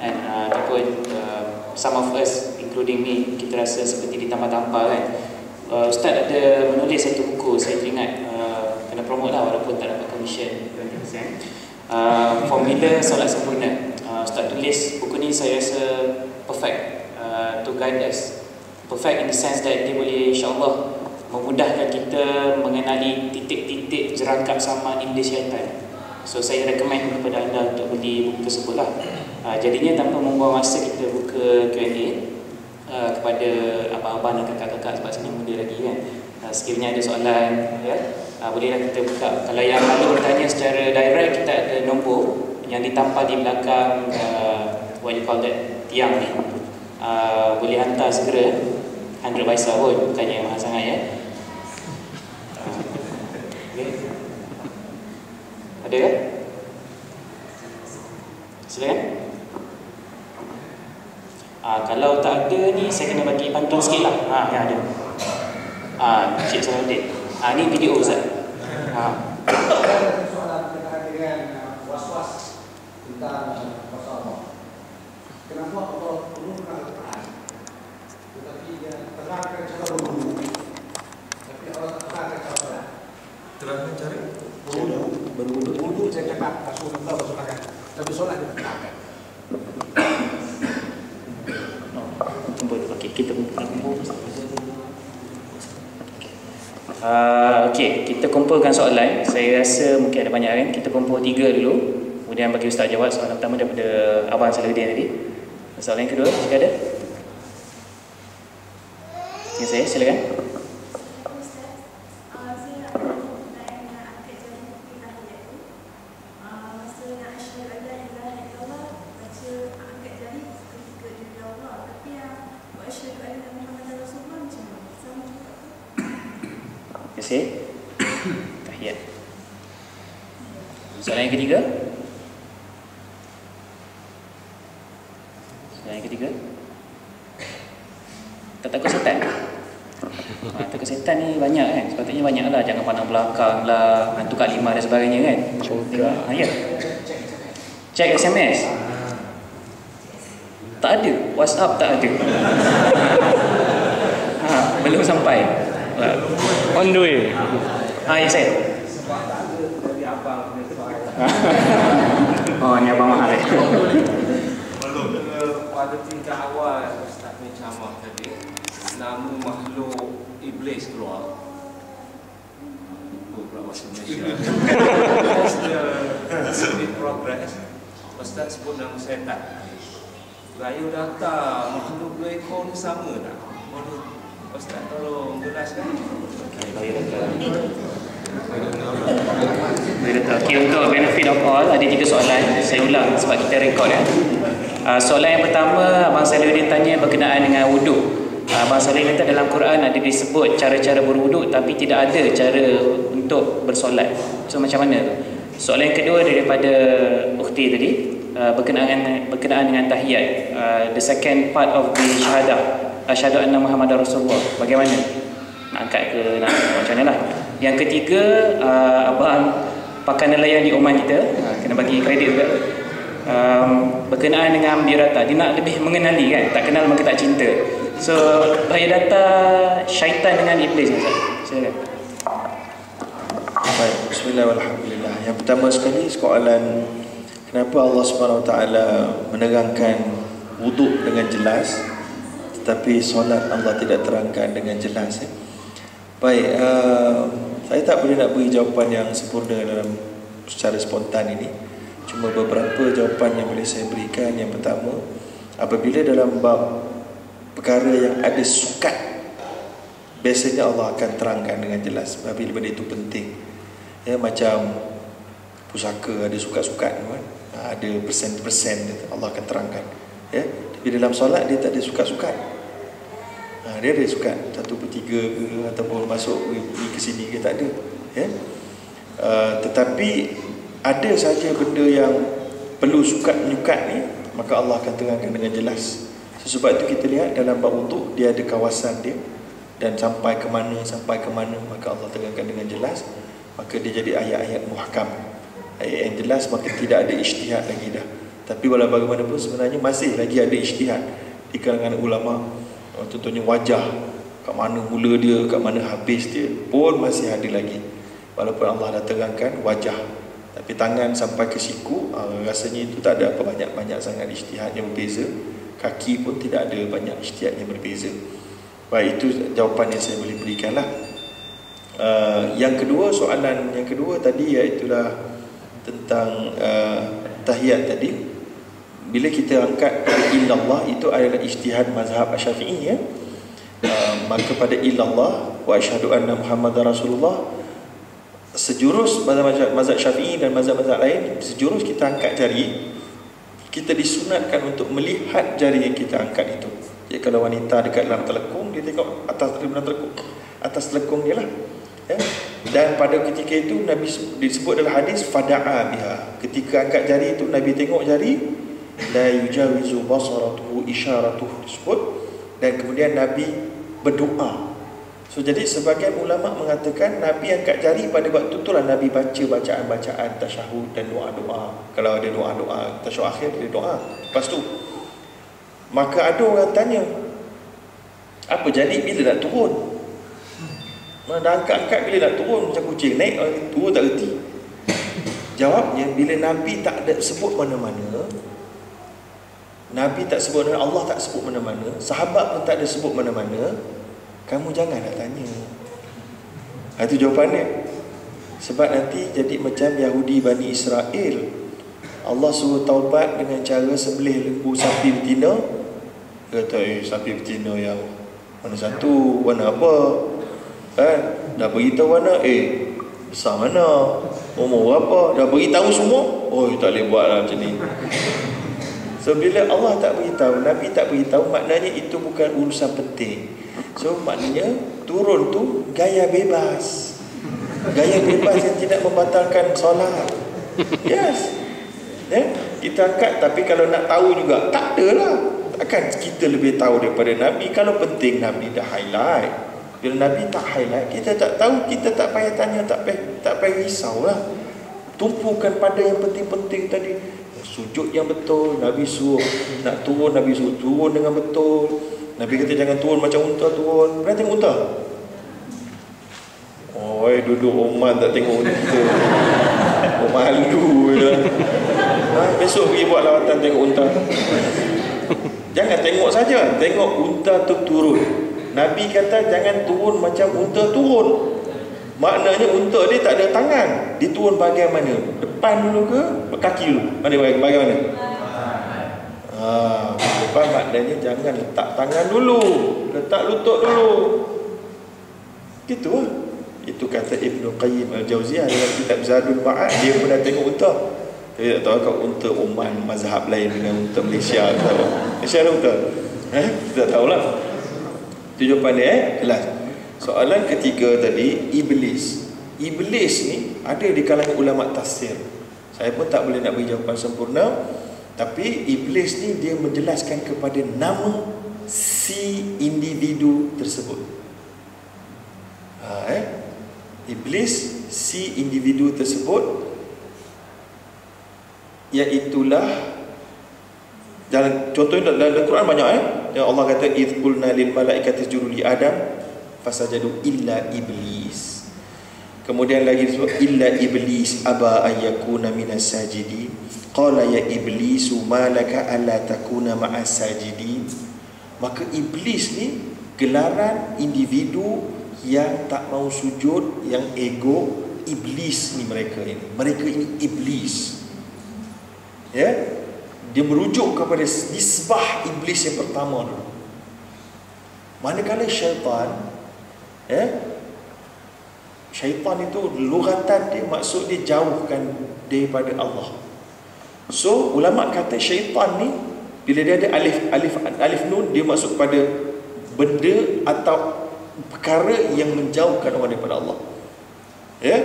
kan. Ataupun some of us including me, kita rasa seperti ditampar-tampar kan. Ustaz ada menulis satu buku, saya teringat, kena promote lah walaupun tak dapat commission 20%. Formula solat sempurna. Ustaz tulis buku ni, saya rasa perfect to guide us. Perfect in the sense that dia boleh insyaAllah memudahkan kita mengenali titik-titik jerangkap sama iblis syaitan. So saya recommend kepada anda untuk beli buku tersebut lah. Jadinya tanpa membuang masa, kita buka Q&A kepada abang-abang dan kakak-kakak, sebab sini muda lagi kan. Sekiranya ada soalan, ya, bolehlah kita buka. Kalau yang mahu bertanya secara direct, kita ada nombor yang ditampal di belakang what you call that, tiang ni. Boleh hantar segera, 100 paisa pun, bukannya yang mahal sangat ya. Okay. Ada kan? Silakan. Kalau tak ada ni, saya kena bagi pantun sikit lah. Yang ada. Cik Salahuddin. Ni video Ustaz. Soalan berkaitan dengan was-was tentang masalah. Kenapa Allah turunkan Al-Quran, tetapi dia terangkan cara berwudu, tapi Allah tak terangkan cara solat. Terangkan cara berwudu saya cakap Rasulullah bersolatkan, tapi solat dia tak terangkan. Okey, kita okey, kita kumpulkan soalan. Saya rasa mungkin ada banyak kan. Kita kumpul 3 dulu, kemudian bagi Ustaz jawab soalan pertama daripada Abang Salahuddin tadi. Soalan yang kedua, jika ada. Ya, saya silakan. Tahiyat. Soalan yang ketiga. Soalan yang ketiga. Tak takut setan? Takut setan ni banyak kan. Sepatutnya banyak lah. Jangan pandang belakang lah, hantu Kak Limah dan sebagainya kan. Ya. Cek SMS. Tak ada. WhatsApp tak ada. Belum sampai. On the way. Ya saya. Sebab tak ada dari abang punya soalan. Oh, ni abang mahal. Pada tingkat awal Ustaz ni ceramah tadi, nama makhluk iblis keluar. Pula bahasa Malaysia. In progress, Ustaz sebut nama setan. Raya data makhluk 2 ekor ni sama tak? Ustaz tolong jelaskan. Okay, untuk benefit of all, ada 3 soalan. Saya ulang sebab kita rekod ya. Soalan yang pertama, Abang Salahuddin tanya berkenaan dengan wuduk. Abang Salahuddin kata dalam Quran ada disebut cara-cara berwuduk, tapi tidak ada cara untuk bersolat. So macam mana tu? Soalan yang kedua daripada ukhti tadi, berkenaan dengan tahiyat. The second part of the syahadah, asyhadu anna Muhammadar Rasulullah. Bagaimana? Nak angkat ke nak macam mana lah. Yang ketiga, abang pakai nelayan di Oman kita, kena bagi kredit juga. Berkenaan dengan biodata, dia nak lebih mengenali kan, tak kenal maka tak cinta. So biodata syaitan dengan iblis ni Ustaz. Silakan. Baik, bismillah walhamdulillah. Yang pertama sekali soalan, kenapa Allah SWT menerangkan wuduk dengan jelas tetapi solat Allah tidak terangkan dengan jelas. Baik, saya tak boleh nak beri jawapan yang sempurna dalam secara spontan ini. Cuma beberapa jawapan yang boleh saya berikan. Yang pertama, apabila dalam bab perkara yang ada sukat, biasanya Allah akan terangkan dengan jelas. Apabila benda itu penting, ya, macam pusaka ada sukat-sukat kan? Ada persen-persen, Allah akan terangkan, ya. Tapi dalam solat dia tak ada sukat-sukat. Dia ada sukat 1/3 ke, ataupun masuk ke sini ke, tak ada, ya. Tetapi ada saja benda yang perlu sukat-menyukat ni, maka Allah akan terangkan dengan jelas. Sebab itu kita lihat dalam bab wuduk, dia ada kawasan dia, dan sampai ke mana, maka Allah terangkan dengan jelas. Maka dia jadi ayat-ayat muhkam, ayat yang jelas, maka tidak ada ijtihad lagi dah. Tapi walau bagaimanapun sebenarnya masih lagi ada ijtihad di kalangan ulama. Contohnya wajah, kat mana mula dia, kat mana habis dia, pun masih ada lagi. Walaupun Allah dah terangkan wajah, tapi tangan sampai ke siku, rasanya itu tak ada apa banyak sangat ijtihad yang berbeza. Kaki pun tidak ada banyak ijtihad yang berbeza. Baik, itu jawapan yang saya boleh berikan lah. Yang kedua, soalan yang kedua tadi, iaitulah tentang tahiyat tadi. Bila kita angkat illallah, itu adalah ijtihad mazhab Syafi'i, ya. Maka pada illallah wa asyhadu anna Muhammadar Rasulullah, sejurus mazhab Syafi'i dan mazhab-mazhab lain, sejurus kita angkat jari, kita disunatkan untuk melihat jari yang kita angkat itu. Jadi kalau wanita dekat dalam telekung, dia tengok atas telekung dia lah, ya. Dan pada ketika itu Nabi disebut dalam hadis fada'a biha. Ketika angkat jari itu Nabi tengok jari, la yujawizu basaratuhu isyaratuhu disebut, dan kemudian Nabi berdoa. So jadi sebagian ulama mengatakan Nabi angkat jari pada waktu itulah Nabi baca bacaan-bacaan tasyahud dan doa-doa. Kalau ada doa-doa tasyahud akhir, dia doa. Lepas tu maka ada orang tanya, apa jadi bila nak turun? Dah angkat-angkat bila nak turun macam kucing naik turun tak reti. Jawabnya, bila Nabi tak ada sebut mana-mana, Nabi tak sebut mana-mana, Allah tak sebut mana-mana, sahabat pun tak ada sebut mana-mana, kamu jangan nak tanya. Itu jawapannya. Sebab nanti jadi macam Yahudi Bani Israel. Allah suruh taubat dengan cara sembelih lembu sapi betina. Dia kata, sapi betina yang mana satu, warna apa? Dah beritahu warna, besar mana, umur berapa, dah beritahu semua. Oh, tak boleh buat lah macam ni. So bila Allah tak beritahu, Nabi tak beritahu, maknanya itu bukan urusan penting. So maknanya turun tu gaya bebas. Gaya bebas yang tidak membatalkan solat. Yes. Kita angkat, tapi kalau nak tahu juga, tak adalah. Takkan kita lebih tahu daripada Nabi. Kalau penting Nabi dah highlight. Bila Nabi tak highlight, kita tak tahu, kita tak payah tanya, tak payah risaulah. Tumpukan pada yang penting-penting tadi. Sujud yang betul, Nabi suruh nak turun, Nabi suruh turun dengan betul. Nabi kata jangan turun macam unta turun. Pernah tengok unta? Oh, duduk Oman tak tengok unta. Oh, malu je. Besok pergi buat lawatan tengok unta. Jangan tengok saja, tengok unta tu turun. Nabi kata jangan turun macam unta turun. Maknanya unta dia tak ada tangan. Dia turun bahagian mana? Depan dulu ke kaki dulu? Bagaimana? Depan maknanya jangan letak tangan dulu, letak lutut dulu. Gitu lah. Itu kata Ibnu Qayyim Al-Jauziyah dalam kitab Zadul Ma'ad. Dia pernah tengok unta. Dia tak tahu kalau unta Oman mazhab lain dengan unta Malaysia. Malaysia ada unta? Kita tak tahulah. Itu jawapan dia, jelas. Soalan ketiga tadi, Iblis. Iblis ni ada di kalangan ulama tafsir. Saya pun tak boleh nak beri jawapan sempurna, tapi Iblis ni dia menjelaskan kepada nama si individu tersebut. Iblis, si individu tersebut, iaitulah dalam contohnya dalam Quran banyak yang Allah kata idh qulna lil malaikati isjudu li Adam fasajadu illa iblis. Kemudian lagi disebut illa iblis aba ayyakuna minas sajidin. Qala ya iblisu malaka alla takuna ma'as sajidin. Maka iblis ni gelaran individu yang tak mau sujud, yang ego. Iblis ni mereka ini. Mereka ini iblis. Ya? Dia merujuk kepada nisbah iblis yang pertama dulu. Manakala syaitan, syaitan itu lugatan dia, maksud dia jauhkan daripada Allah. So ulama kata syaitan ni bila dia ada alif nun, dia masuk pada benda atau perkara yang menjauhkan orang daripada Allah. Ya?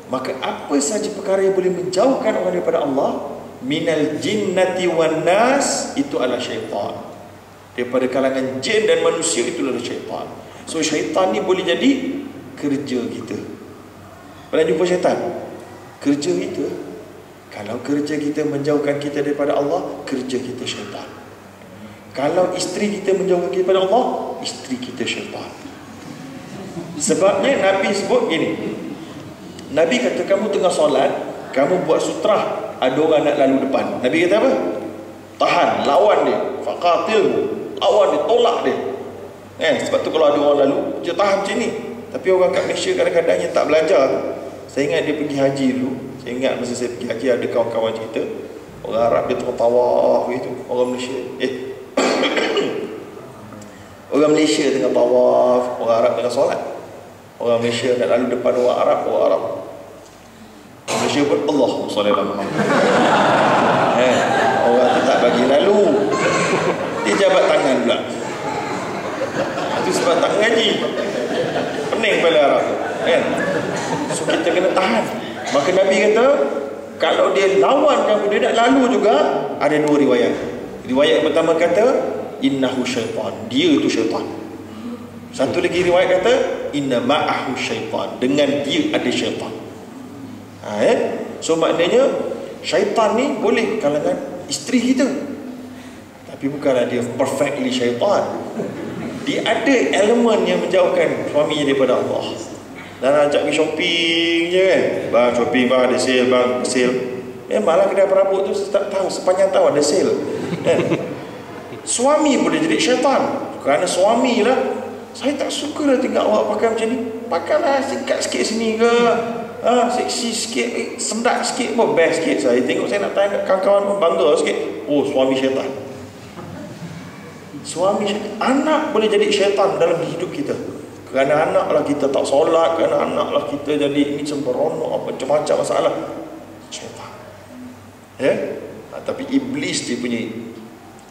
Maka apa saja perkara yang boleh menjauhkan orang daripada Allah, minal jinnati wan nas, itu adalah syaitan. Daripada kalangan jin dan manusia, itu adalah syaitan. So syaitan ni boleh jadi kerja kita. Pernah jumpa syaitan? Kerja kita. Kalau kerja kita menjauhkan kita daripada Allah, kerja kita syaitan. Kalau isteri kita menjauhkan kita daripada Allah, isteri kita syaitan. Sebabnya Nabi sebut gini, Nabi kata kamu tengah solat, kamu buat sutrah, ada orang nak lalu depan. Nabi kata apa? Tahan, lawan dia. Faqatil, lawan dia, tolak dia. Sebab tu kalau ada orang lalu, dia tahan macam ni. Tapi orang kat Malaysia kadang-kadang yang tak belajar. Saya ingat dia pergi haji dulu. Saya ingat masa saya pergi haji ada kawan-kawan cerita, orang Arab dia tengah tawaf gitu. Orang Malaysia orang Malaysia tengah tawaf, orang Arab tengah solat. Orang Malaysia nak lalu depan orang Arab, orang Arab Malaysia pun Allahumma salli ala Muhammad. Orang tu tak bagi lalu, dia jabat tangan pula. Itu sebab tak ngaji, pening kepala Arab tu, so kita kena tahan. Maka Nabi kata kalau dia lawan kamu, dia nak lalu juga, ada dua riwayat. Riwayat pertama kata innahu syaitan, dia tu syaitan. Satu lagi riwayat kata inna ma'ahu syaitan, dengan dia ada syaitan. So maknanya syaitan ni boleh kalangan isteri kita, tapi bukanlah dia perfectly syaitan. Dia ada elemen yang menjauhkan suami daripada Allah. Dan ajak pergi shopping je kan, bang shopping bang, ada sale bang, sale. Memanglah kedai perabot tu tak tahu, sepanjang tahun ada sale. Suami boleh jadi syaitan. Kerana suami lah, saya tak suka lah tengok awak pakai macam ni, pakailah singkat sikit sini ke, seksi sikit, sendak sikit pun best sikit. Saya tengok, saya nak tanya kawan-kawan pun bangga sikit. Oh, suami syaitan. Suami syaitan. Anak boleh jadi syaitan dalam hidup kita. Kerana anaklah kita tak solat, kerana anaklah kita jadi ini sembrono, macam-macam masalah. Syaitan. Tapi iblis dia punya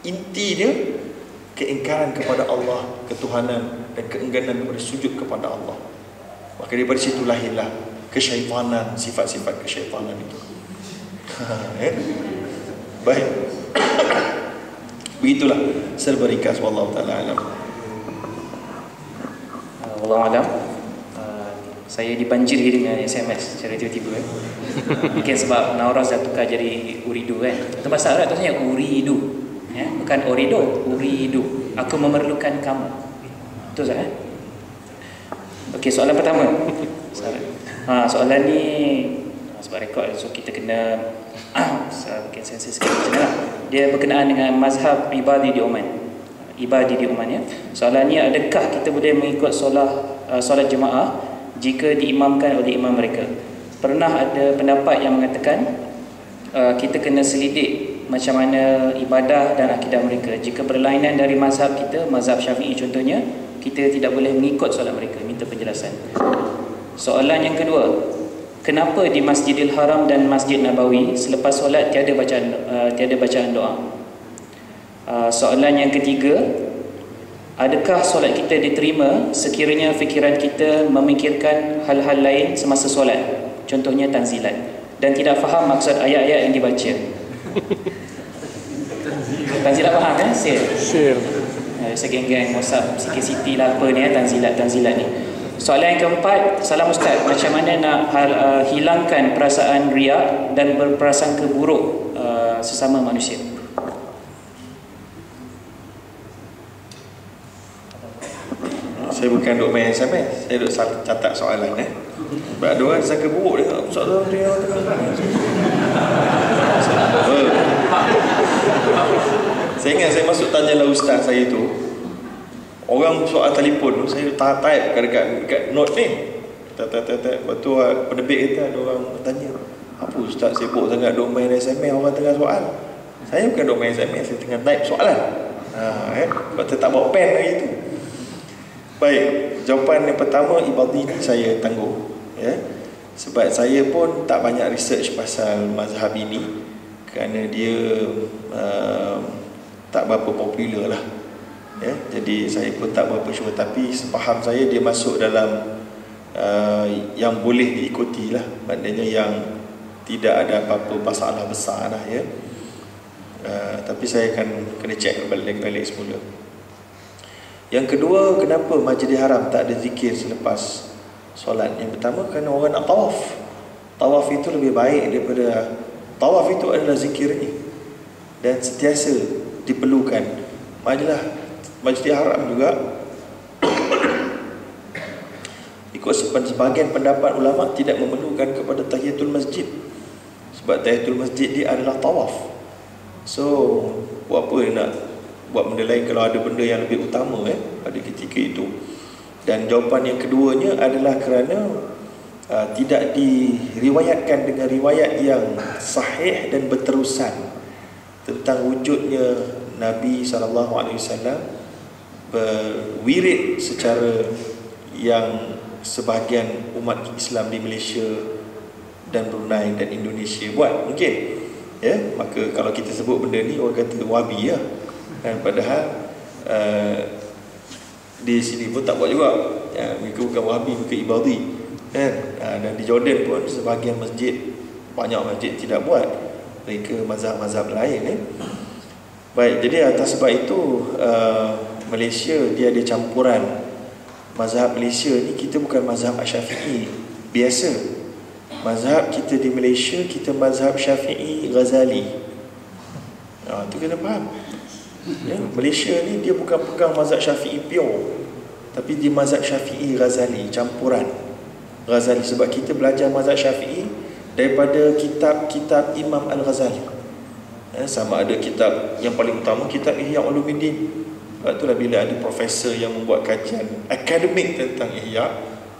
inti dia keingkaran kepada Allah, ketuhanan dan keengganan kepada sujud kepada Allah. Maka daripada situ lahirlah kesyaitanan, sifat-sifat kesyaitanan itu. Baik. Begitulah serba ringkas, wallahu taala alam. Wallahu alam. Saya dibanjiri dengan SMS secara tiba-tiba. Mungkin sebab Nauras dah tukar jadi Uridu kan. Itu bahasa Arab tu sebenarnya Uridu. Bukan Orido, Uridu. Aku memerlukan kamu. Betul tak? Okey, soalan pertama. Soalan ni sebab rekod, so kita kena bikin sensi sikit macam mana. Dia berkenaan dengan mazhab Ibadi di Oman. Ibadi di Oman ya. Soalan ni, adakah kita boleh mengikut solat jemaah jika diimamkan oleh imam mereka? Pernah ada pendapat yang mengatakan kita kena selidik macam mana ibadah dan akidah mereka. Jika berlainan dari mazhab kita, mazhab Syafi'i contohnya, kita tidak boleh mengikut solat mereka. Minta penjelasan. Soalan yang kedua, kenapa di Masjidil Haram dan Masjid Nabawi selepas solat tiada bacaan doa? Soalan yang ketiga, adakah solat kita diterima sekiranya fikiran kita memikirkan hal-hal lain semasa solat, contohnya tanzilat, dan tidak faham maksud ayat-ayat yang dibaca? Tanzilat faham kan? Sir. Saya geng-geng WhatsApp sikit-sikit lah apa ni tanzilat ni. Soalan yang keempat, salam Ustaz, macam mana nak hilangkan perasaan riak dan berprasangka buruk sesama manusia? Saya bukan duk main SMS, saya duk catat soalan sebab ada orang sangka buruk dia soalan dia Saya ingat saya masuk tanyalah ustaz saya tu, orang soal telefon tu, saya type dekat note ni, lepas tu penerbit kata, ada orang bertanya, apa ustaz sibuk sangat duk main SMS orang tengah soal? Saya bukan duk main SMS, saya tengah type soalan. Sebab saya tak bawa pen lagi tu. Baik, jawapan yang pertama, Ibadi ni saya tangguh sebab saya pun tak banyak research pasal mazhab ini, kerana dia tak berapa popular lah jadi saya pun tak berapa sure. Tapi sepaham saya dia masuk dalam yang boleh diikuti lah, maknanya yang tidak ada apa-apa masalah besar lah tapi saya akan kena check balik semula. Yang kedua, kenapa Masjidil Haram tak ada zikir selepas solat? Yang pertama, kerana orang nak tawaf. Tawaf itu lebih baik daripada Tawaf itu adalah zikirnya dan sentiasa diperlukan. Majlis Haram juga ikut sebahagian pendapat ulama tidak memerlukan kepada tahiyatul masjid, sebab tahiyatul masjid dia adalah tawaf. So buat apa nak buat benda lain kalau ada benda yang lebih utama pada ketika itu. Dan jawapan yang keduanya adalah kerana tidak diriwayatkan dengan riwayat yang sahih dan berterusan tentang wujudnya Nabi SAW berwirid secara yang sebahagian umat Islam di Malaysia dan Brunei dan Indonesia buat. Mungkin maka kalau kita sebut benda ni orang kata Wahabi dan padahal di sini pun tak buat juga. Mereka bukan Wahabi, mereka Ibadhi dan di Jordan pun sebahagian masjid, banyak masjid tidak buat, mereka mazhab-mazhab lain. Baik, jadi atas sebab itu Malaysia dia ada campuran. Mazhab Malaysia ni kita bukan mazhab Syafi'i biasa. Mazhab kita di Malaysia, kita mazhab Syafi'i Ghazali. Itu kena faham. Malaysia ni dia bukan pegang mazhab Syafi'i pure, tapi dia mazhab Syafi'i Ghazali, campuran Ghazali. Sebab kita belajar mazhab Syafi'i daripada kitab-kitab Imam Al-Ghazali. Sama ada kitab yang paling utama, kitab Ihya Ulumuddin. Sebab itulah bila ada profesor yang membuat kajian akademik tentang Ihya,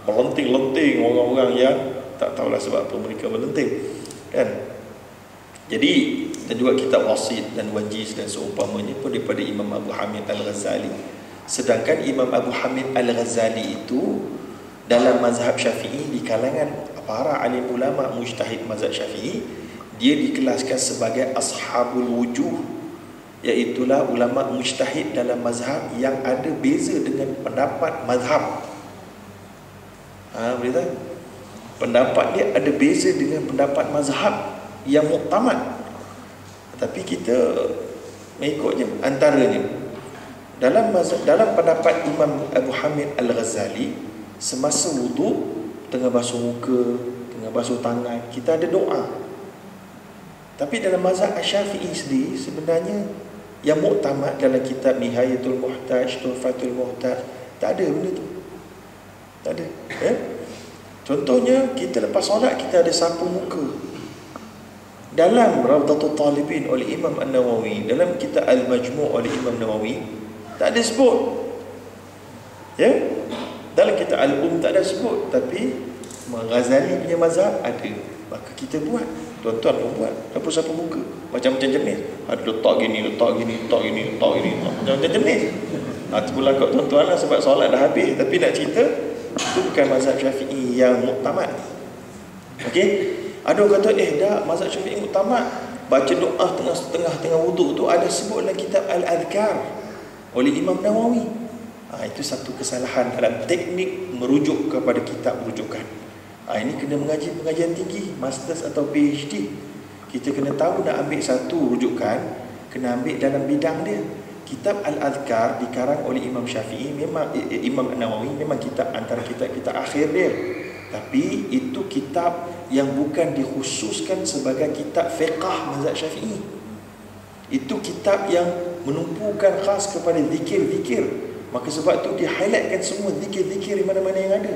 melenting-lenting orang-orang yang tak tahulah sebab apa mereka melenting, Jadi, dan juga kitab Wasit dan Wajiz dan seumpamanya pun daripada Imam Abu Hamid Al-Ghazali. Sedangkan Imam Abu Hamid Al-Ghazali itu dalam mazhab Syafi'i, di kalangan para alim ulama mujtahid mazhab Syafi'i, dia dikelaskan sebagai ashabul wujuh, iaitulah ulama mujtahid dalam mazhab yang ada beza dengan pendapat mazhab. Boleh tahu? Pendapat dia ada beza dengan pendapat mazhab yang muktamad. Tapi kita mengikut je antaranya. Dalam pendapat Imam Abu Hamid Al-Ghazali, semasa wuduk, tengah basuh muka, tengah basuh tangan, kita ada doa. Tapi dalam mazhab Syafi'i sendiri, sebenarnya yang muktamad dalam kitab Nihayatul Muhtaj, Tuhfatul Muhtaj, tak ada benda tu. Tak ada. Contohnya, kita lepas solat kita ada sapu muka. Dalam Rawdatul Talibin oleh Imam An-Nawawi, dalam kitab Al-Majmu' oleh Imam Nawawi, tak ada sebut. Dalam kitab Al-Um tak ada sebut, tapi Ghazali punya mazhab ada. Maka kita buat. Tuan-tuan pun buat. Dapur sapu muka macam-macam jenis. Ada letak gini, letak gini, letak gini, letak gini, macam-macam jenis. Itu pula kat tuan-tuan lah, sebab solat dah habis. Tapi nak cerita, itu bukan mazhab Syafi'i yang muktamad. Okey? Ada orang kata, dah mazhab Syafi'i muktamad, baca doa tengah wuduk tu ada sebut dalam kitab Al-Adhkar oleh Imam Nawawi. Itu satu kesalahan dalam teknik merujuk kepada kitab rujukan. Ini kena mengaji pengajian tinggi, masters atau PhD. Kita kena tahu nak ambil satu rujukan, kena ambil dalam bidang dia. Kitab Al-Adhkar dikarang oleh Imam Syafi'i, memang Imam Nawawi memang kitab antara kitab-kitab akhir dia. Tapi itu kitab yang bukan dikhususkan sebagai kitab fiqh mazhab Syafi'i. Itu kitab yang menumpukan khas kepada zikir-zikir. Maka sebab tu dia highlightkan semua zikir-zikir di mana-mana yang ada.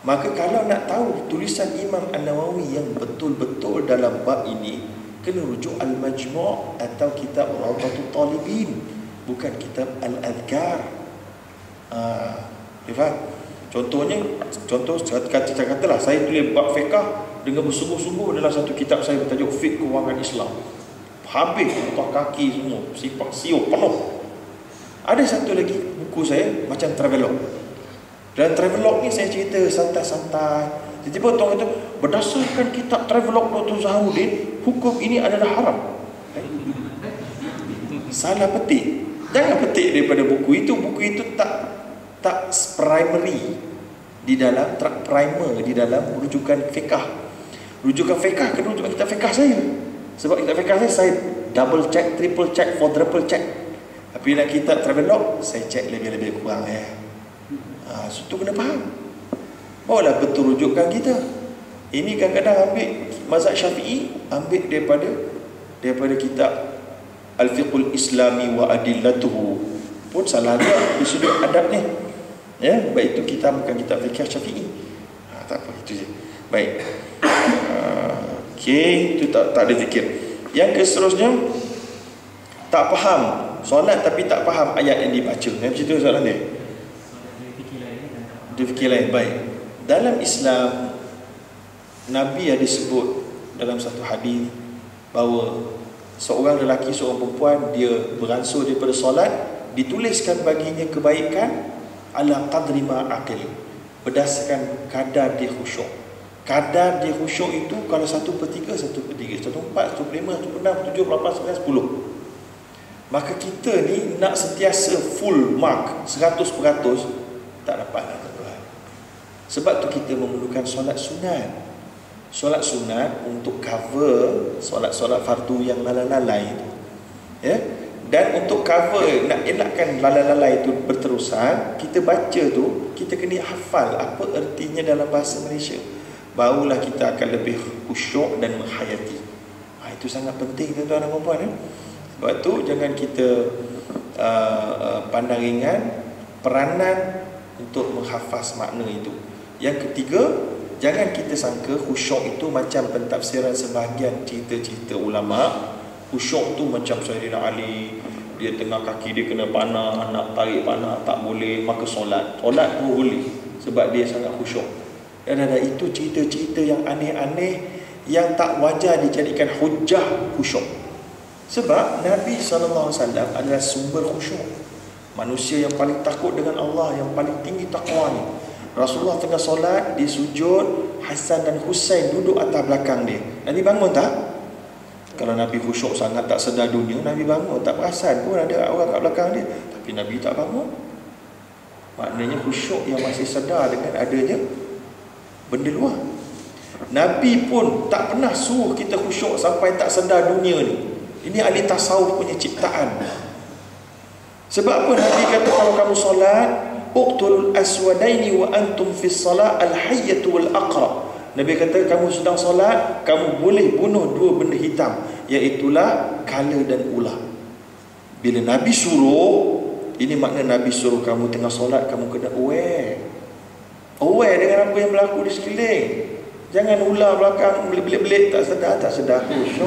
Maka kalau nak tahu tulisan Imam An-Nawawi yang betul-betul dalam bab ini, kena rujuk Al-Majmu' atau kitab Rawdatul Talibin, bukan kitab Al-Adhkar. Contoh katalah saya tulis bab fiqh dengan bersungguh-sungguh dalam satu kitab saya bertajuk Fiqh Kewangan Islam. Habis otak kaki semua, sifat siup penuh. Ada satu lagi buku saya macam travelog. Dalam travelog ni saya cerita santai-santai. Tiba-tiba tuan kata, berdasarkan kitab travelog Dr. Zaharuddin, hukum ini adalah haram. Salah petik. Jangan petik daripada buku itu. Buku itu tak primary di dalam primer di dalam rujukan fiqh. Rujukan fiqh kena rujukan kitab fiqh saya. Sebab kitab fiqh saya double check, triple check, quadruple check. Tapi dalam kitab travelog saya check lebih-lebih kurang Itu kena faham. Bawalah betul rujukan kita. Ini kadang-kadang ambil mazhab Syafi'i, ambil daripada kitab Al-Fiqhul Islami wa Adillatuhu, pun salah juga di sudut adab ni. Ya, baik itu kita bukan kitab fikih Syafi'i. Tak apa, itu je. Baik. Okey, itu tak ada zikir. Yang seterusnya, tak faham solat tapi tak faham ayat yang dibaca. Macam tu soalan dia. Dia fikir lain. Baik. Dalam Islam, Nabi ada sebut dalam satu hadis bahawa seorang lelaki, seorang perempuan, dia beransur daripada solat, dituliskan baginya kebaikan ala qadri ma aqil, berdasarkan kadar dia khusyuk. Kadar dia khusyuk itu kalau 1/3, 1/3, 1/4, 1/5, 1/6, 7, 8, 9, 10. Maka kita ni nak sentiasa full mark 100%, tak dapat lah tuan-tuan. Sebab tu kita memerlukan solat sunat. Solat sunat untuk cover solat-solat fardu yang lalai-lalai itu. Ya? Dan untuk cover, nak elakkan lalai-lalai itu berterusan, kita baca tu, kita kena hafal apa ertinya dalam bahasa Malaysia. Barulah kita akan lebih khusyuk dan menghayati. Itu sangat penting tuan-tuan dan puan-puan. Sebab tu jangan kita pandang ringan peranan untuk menghafaz makna itu. Yang ketiga, jangan kita sangka khusyuk itu macam pentafsiran sebahagian cerita-cerita ulama. Khusyuk tu macam Sayyidina Ali, dia tengah kaki dia kena panah, nak tarik panah tak boleh, maka solat pun boleh sebab dia sangat khusyuk. Dan ada itu cerita-cerita yang aneh-aneh yang tak wajar dijadikan hujah khusyuk. Sebab Nabi SAW adalah sumber khusyuk, manusia yang paling takut dengan Allah, yang paling tinggi takwanya. Rasulullah tengah solat, dia sujud, Hasan dan Husain duduk atas belakang dia. Nabi bangun tak? Kalau Nabi khusyuk sangat tak sedar dunia, Nabi bangun, tak perasan pun ada orang kat belakang dia. Tapi Nabi tak bangun. Maknanya khusyuk yang masih sedar dengan adanya benda luar. Nabi pun tak pernah suruh kita khusyuk sampai tak sedar dunia ni. Ini ahli tasawuf punya ciptaan. Sebab apa Nabi kata kalau kamu solat, uqtulul aswadaini wa antum fis salat al-hayyatu wal aqra. Nabi kata kamu sedang solat, kamu boleh bunuh dua benda hitam, iaitulah kala dan ular. Bila Nabi suruh, ini makna Nabi suruh kamu tengah solat, kamu kena aware dengan apa yang berlaku di sekeliling. Jangan ular belakang belik-belik tak sedar khusyuk.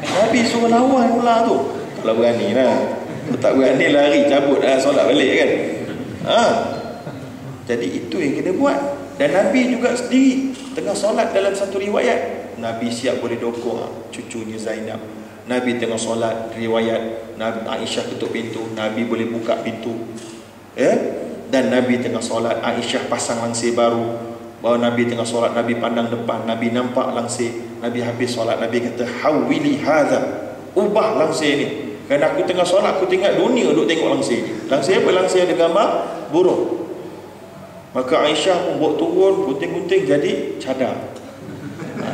Nabi suruh lawan ular tu. Kalau berani lah. Kalau tak berani lari cabut solat balik kan. Jadi itu yang kena buat. Dan Nabi juga sendiri tengah solat, dalam satu riwayat Nabi siap boleh dokong cucunya Zainab. Nabi tengah solat, riwayat Nabi Aisyah ketuk pintu, Nabi boleh buka pintu. Dan Nabi tengah solat, Aisyah pasang langsir baru. Bahawa Nabi tengah solat, Nabi pandang depan, Nabi nampak langsir. Nabi habis solat, Nabi kata hawili hadha, ubah langsir ni. Kerana aku tengah solat, aku tengok dunia duk tengok langsir ni. Langsir apa? Langsir ada gambar burung. Maka Aisyah pun buat turun, gunting-gunting jadi cadar.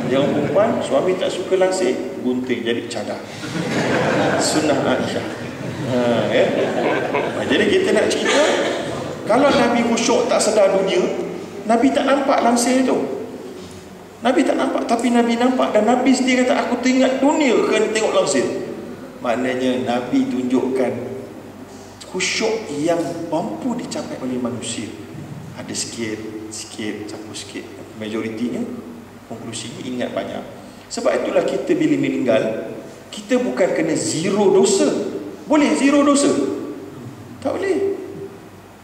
Yang perempuan, suami tak suka langsir, gunting jadi cadar. Sunnah Aisyah. Jadi kita nak cerita, kalau Nabi khusyuk tak sedar dunia, Nabi tak nampak langsir tu. Nabi tak nampak, tapi Nabi nampak. Dan Nabi sendiri kata, aku tengok dunia kerana tengok langsir. Maknanya Nabi tunjukkan khusyuk yang mampu dicapai oleh manusia. Ada sikit, campur sikit. Majoritinya, konklusinya ingat banyak. Sebab itulah kita bila meninggal, kita bukan kena zero dosa. Boleh zero dosa? Tak boleh.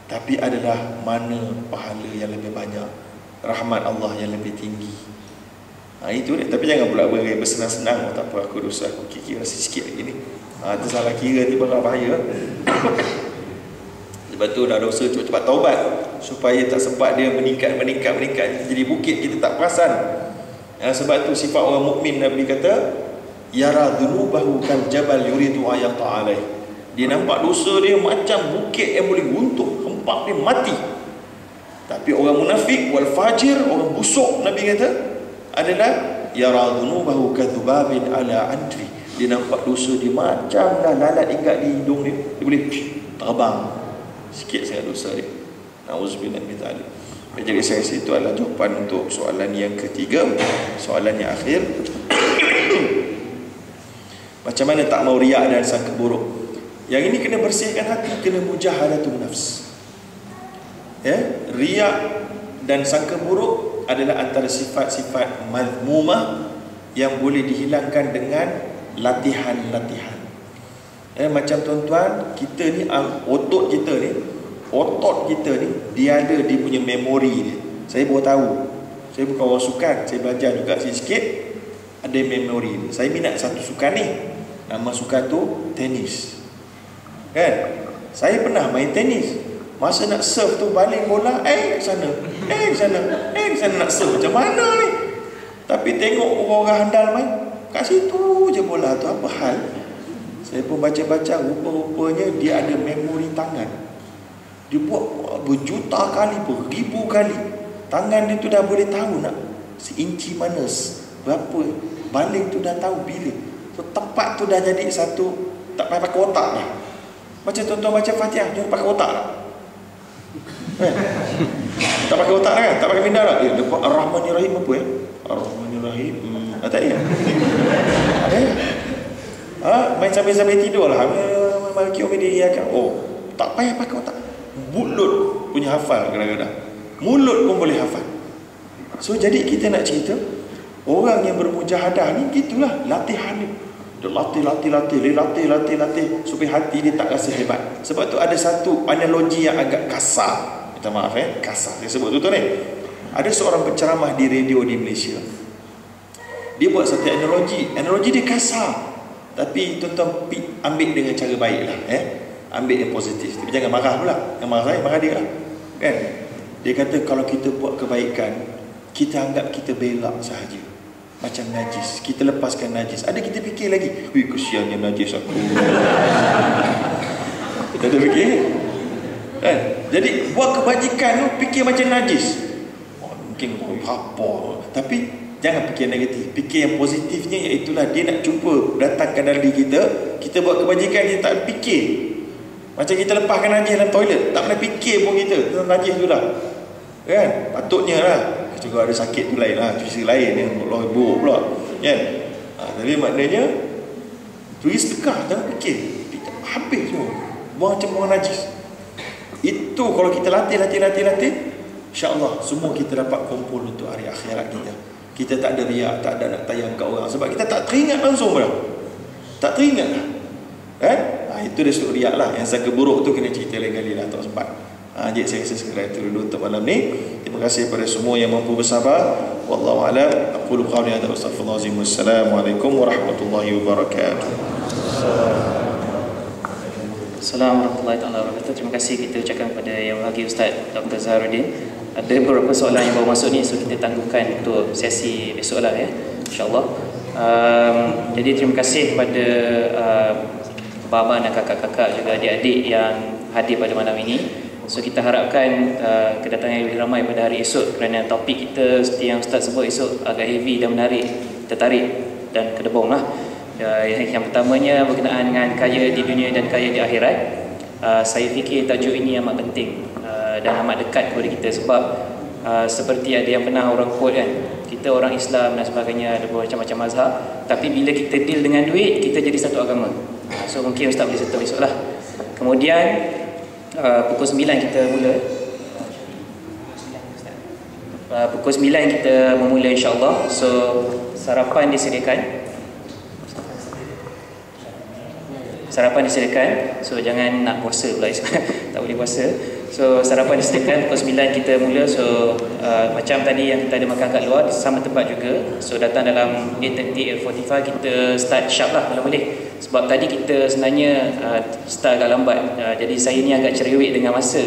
Tapi adalah mana pahala yang lebih banyak, rahmat Allah yang lebih tinggi. Itu dia. Tapi jangan pula bersenang-senang, tak apa aku dosa, aku kira masih sikit lagi ni. Itu salah kira ni bakal bahaya. Sebab tu dah dosa cepat-cepat taubat, supaya tak sempat dia meningkat jadi bukit, kita tak perasan. Sebab tu sifat orang mukmin, Nabi kata yara dhunubahu kal jabal yuridu ayata alaih. Dia nampak dosa dia macam bukit yang boleh runtuh, hempak dia mati. Tapi orang munafik wal fajir, orang busuk, Nabi kata adalah yara dhunubahu kadhubabin ala antri. Dia nampak dosa dia macam dah lalat ingat di hidung dia boleh terbang. Sikit sangat dosa dia. Nauzubillah min dzalik. Jadi saya rasa itu adalah jawapan untuk soalan yang ketiga. Soalan yang akhir, macam mana tak mau riak dan sangka buruk. Yang ini kena bersihkan hati, kena mujahadatun nafs. Ya, riak dan sangka buruk adalah antara sifat-sifat mazmumah yang boleh dihilangkan dengan latihan-latihan. Macam tuan-tuan, kita ni, otot kita ni, dia ada dia punya memori dia. Saya baru tahu. Saya bukan orang sukan, saya belajar juga sikit-sikit, ada memori dia. Saya minat satu sukan ni, nama sukan tu tenis. Kan? Saya pernah main tenis. Masa nak serve tu, baling bola, sana nak serve. Macam mana ni? Tapi tengok orang-orang handal main, kat situ je bola tu. Apa hal? Saya pun baca-baca, rupa-rupanya dia ada memori tangan. Dia buat berjuta kali, beribu kali. Tangan dia tu dah boleh tahu nak seinci mana, berapa. Baling tu dah tahu bila. So tepat tu dah jadi satu. Tak payah pakai otak dah. Macam tuan-tuan baca Fatihah, jangan pakai otak tak? Tak pakai otak kan? Tak pakai minda tak? Lepas Ar-Rahmanir-Rahim apa Ar-Rahmanir-Rahim tak ada. Ada. Main sambil-sambil tidur lah. Maliki umidi iyyaka. Tak payah pakai otak. Mulut punya hafal kadang-kadang. Mulut pun boleh hafal. So jadi kita nak cerita, orang yang bermujahadah ni gitulah latihan ni. Dia latih supaya hati dia tak rasa hebat. Sebab tu ada satu analogi yang agak kasar. Minta maaf kasar saya sebut tu ni. Ada seorang penceramah di radio di Malaysia. Dia buat satu analogi dia kasar. Tapi tuan-tuan ambil dengan cara baik lah. Ambil yang positif. Tapi jangan marah pula. Yang marah saya, marah dia lah. Kan? Dia kata kalau kita buat kebaikan, kita anggap kita belak sahaja. Macam najis. Kita lepaskan najis. Ada kita fikir lagi, wih kesiannya najis aku. Kita ada fikir. Kan? Jadi buat kebajikan tu fikir macam najis. Mungkin apa. Tapi jangan fikir negatif. Fikir yang positifnya, iaitulah dia nak cuba datangkan dalam diri kita. Kita buat kebajikan, dia tak fikir. Macam kita lepaskan najis dalam toilet, tak pernah fikir pun kita tentang najis tu lah. Kan? Patutnya lah. Juga ada sakit tu lain lah, cerita lain ni, Allah buruk pula. Kan? Tapi maknanya tulis sedekah, jangan fikir. Habis semua. Buang macam buang najis. Itu kalau kita latih, insya-Allah semua kita dapat kumpul untuk hari akhirat kita. Kita tak ada riak, tak ada nak tayang kat orang. Sebab kita tak teringat langsung pula. Tak teringat lah. Kan? Itu dia suruh riak lah. Yang sangka buruk tu kena cerita lain kali lah, tak sempat. Jadi saya rasa sekadar itu dulu untuk malam ni. Terima kasih kepada semua yang mampu bersabar. Wallahu a'lam. Aqulu qawli hadza wa astaghfirullahalazim. Wassalamualaikum warahmatullahi wabarakatuh. Assalamualaikum warahmatullahi wabarakatuh. Terima kasih kita ucapkan kepada Yang Berbahagia Ustaz Dr. Zaharuddin. Ada beberapa soalan yang baru masuk ni, so kita tangguhkan untuk sesi besok lah InsyaAllah. Jadi terima kasih kepada abang-abang dan kakak-kakak juga adik-adik yang hadir pada malam ini. So kita harapkan kedatangan yang lebih ramai pada hari esok, kerana topik kita seperti yang Ustaz sebut esok agak heavy dan menarik, tertarik dan kedebong lah. Yang pertamanya berkenaan dengan kaya di dunia dan kaya di akhirat. Saya fikir tajuk ini amat penting dan amat dekat kepada kita. Sebab seperti ada yang pernah orang quote kan, kita orang Islam dan sebagainya, ada macam-macam mazhab, tapi bila kita deal dengan duit, kita jadi satu agama. So mungkin Ustaz boleh serta esok lah. Kemudian pukul 9 kita mula. Pukul 9 kita memula insya-Allah. So sarapan disediakan. So jangan nak puasa pula tak boleh puasa. So sarapan disediakan pukul 9 kita mula. So macam tadi yang kita ada makan kat luar, sama tempat juga. So datang dalam 8:30, 8:45 kita start sharp lah kalau boleh. Sebab tadi kita sebenarnya start agak lambat. Jadi saya ni agak cerewet dengan masa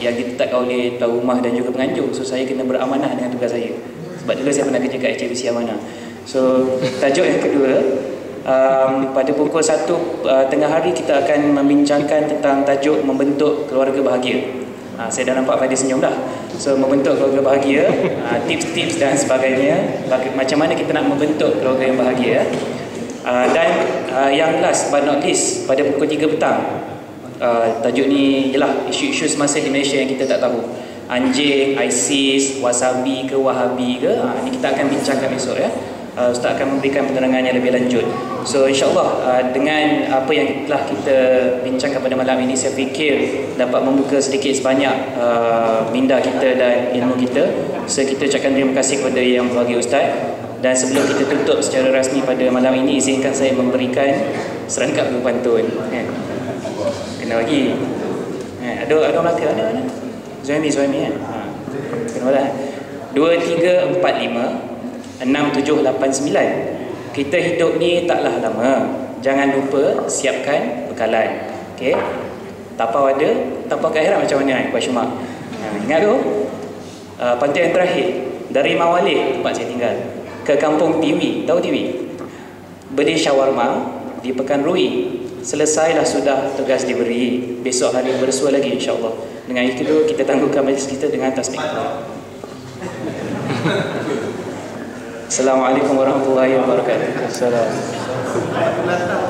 yang ditetapkan oleh tuan rumah dan juga penganjur. So saya kena beramanah dengan tugas saya. Sebab dulu saya pernah kerja kat HBC Amanah. So tajuk yang kedua, pada pukul 1 tengah hari kita akan membincangkan tentang tajuk membentuk keluarga bahagia. Saya dah nampak pada senyum dah. So membentuk keluarga bahagia, tips-tips dan sebagainya, macam mana kita nak membentuk keluarga yang bahagia. Dan yang last but not least, pada pukul 3 petang, tajuk ni ialah isu-isu semasa di Malaysia yang kita tak tahu. anjing, ISIS, wasabi ke wahabi ke, ini kita akan bincangkan esok ya. Ustaz akan memberikan penerangan yang lebih lanjut. So insyaAllah dengan apa yang telah kita bincangkan pada malam ini, saya fikir dapat membuka sedikit sebanyak minda kita dan ilmu kita. So kita ucapkan terima kasih kepada Yang Berbahagia Ustaz. Dan sebelum kita tutup secara rasmi pada malam ini, izinkan saya memberikan serangkap berpantun. Kena bagi. Ada Melaka, ada? Zuhaimi kan? Kena bala. 2, 3, 4, 5 6, 7, 8, 9. Kita hidup ni taklah lama. Jangan lupa siapkan bekalan. Okey. Tapau ada, tapau ke akhirat macam mana? Question mark. Ingat tu. Pantun yang terakhir, dari Mawalih tempat saya tinggal ke Kampung Tiwi. Tahu Tiwi? Beli syawarma di Pekan Rui. Selesailah sudah tugas diberi. Besok hari bersua lagi insya-Allah. Dengan itu kita tangguhkan majlis kita dengan tasbih. Assalamualaikum warahmatullahi wabarakatuh. Assalamualaikum.